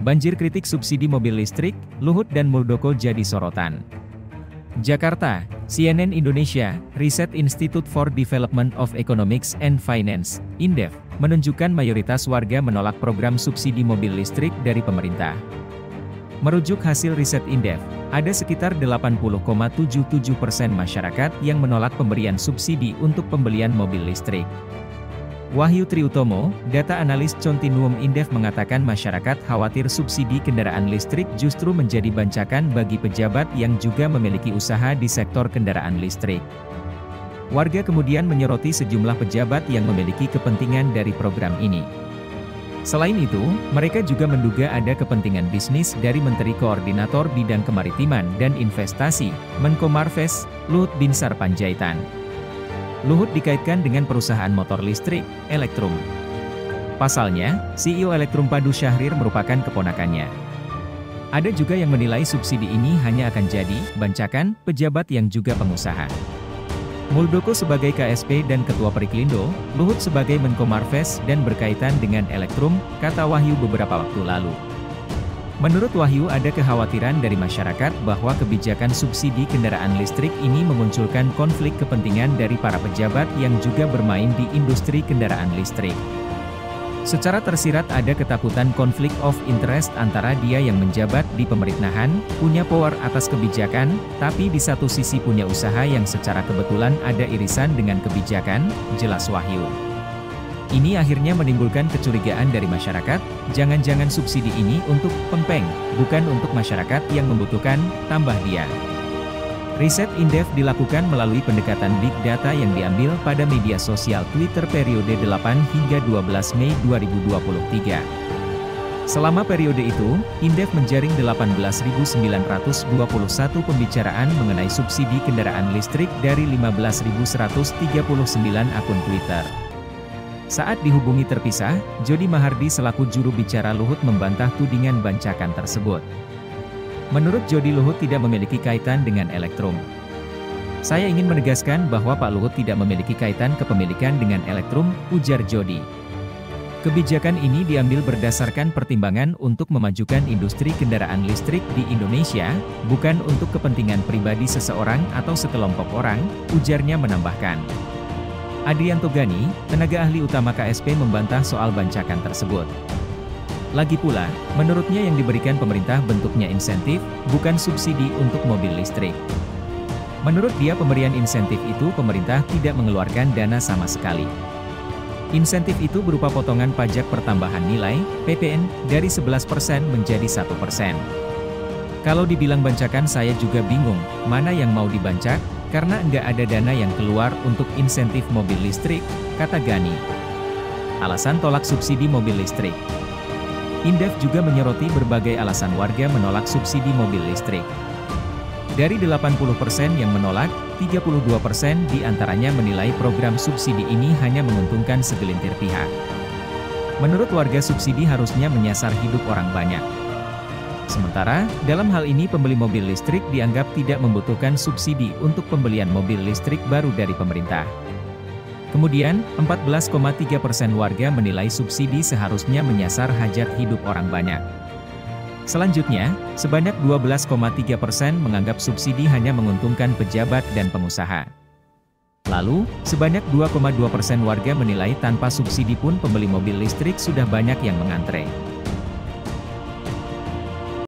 Banjir kritik subsidi mobil listrik, Luhut dan Muldoko jadi sorotan. Jakarta, CNN Indonesia, Riset Institute for Development of Economics and Finance, INDEF, menunjukkan mayoritas warga menolak program subsidi mobil listrik dari pemerintah. Merujuk hasil riset INDEF, ada sekitar 80,77% masyarakat yang menolak pemberian subsidi untuk pembelian mobil listrik. Wahyu Triutomo, data analis Continuum INDEF mengatakan masyarakat khawatir subsidi kendaraan listrik justru menjadi bancakan bagi pejabat yang juga memiliki usaha di sektor kendaraan listrik. Warga kemudian menyoroti sejumlah pejabat yang memiliki kepentingan dari program ini. Selain itu, mereka juga menduga ada kepentingan bisnis dari Menteri Koordinator Bidang Kemaritiman dan Investasi, Menko Marves, Luhut Binsar Panjaitan. Luhut dikaitkan dengan perusahaan motor listrik, Elektrum. Pasalnya, CEO Elektrum Padu Syahrir merupakan keponakannya. Ada juga yang menilai subsidi ini hanya akan jadi bancakan pejabat yang juga pengusaha. Muldoko sebagai KSP dan Ketua Periklindo, Luhut sebagai Menko Marves dan berkaitan dengan Elektrum, kata Wahyu beberapa waktu lalu. Menurut Wahyu ada kekhawatiran dari masyarakat bahwa kebijakan subsidi kendaraan listrik ini memunculkan konflik kepentingan dari para pejabat yang juga bermain di industri kendaraan listrik. Secara tersirat ada ketakutan konflik of interest antara dia yang menjabat di pemerintahan, punya power atas kebijakan, tapi di satu sisi punya usaha yang secara kebetulan ada irisan dengan kebijakan, jelas Wahyu. Ini akhirnya menimbulkan kecurigaan dari masyarakat, jangan-jangan subsidi ini untuk pempeng, bukan untuk masyarakat yang membutuhkan, tambah dia. Riset INDEF dilakukan melalui pendekatan Big Data yang diambil pada media sosial Twitter periode 8 hingga 12 Mei 2023. Selama periode itu, INDEF menjaring 18.921 pembicaraan mengenai subsidi kendaraan listrik dari 15.139 akun Twitter. Saat dihubungi terpisah, Jody Mahardi selaku juru bicara Luhut membantah tudingan bancakan tersebut. Menurut Jody, Luhut tidak memiliki kaitan dengan Elektrum. Saya ingin menegaskan bahwa Pak Luhut tidak memiliki kaitan kepemilikan dengan Elektrum, ujar Jody. Kebijakan ini diambil berdasarkan pertimbangan untuk memajukan industri kendaraan listrik di Indonesia, bukan untuk kepentingan pribadi seseorang atau sekelompok orang, ujarnya menambahkan. Adrianto Gani, tenaga ahli utama KSP membantah soal bancakan tersebut. Lagi pula, menurutnya yang diberikan pemerintah bentuknya insentif, bukan subsidi untuk mobil listrik. Menurut dia pemberian insentif itu pemerintah tidak mengeluarkan dana sama sekali. Insentif itu berupa potongan pajak pertambahan nilai, PPN, dari 11% menjadi 1%. Kalau dibilang bancakan saya juga bingung, mana yang mau dibancak? Karena enggak ada dana yang keluar untuk insentif mobil listrik, kata Gani. Alasan tolak subsidi mobil listrik. INDEF juga menyoroti berbagai alasan warga menolak subsidi mobil listrik. Dari 80% yang menolak, 32% diantaranya menilai program subsidi ini hanya menguntungkan segelintir pihak. Menurut warga subsidi harusnya menyasar hidup orang banyak. Sementara, dalam hal ini pembeli mobil listrik dianggap tidak membutuhkan subsidi untuk pembelian mobil listrik baru dari pemerintah. Kemudian, 14,3% warga menilai subsidi seharusnya menyasar hajat hidup orang banyak. Selanjutnya, sebanyak 12,3% menganggap subsidi hanya menguntungkan pejabat dan pengusaha. Lalu, sebanyak 2,2% warga menilai tanpa subsidi pun pembeli mobil listrik sudah banyak yang mengantre.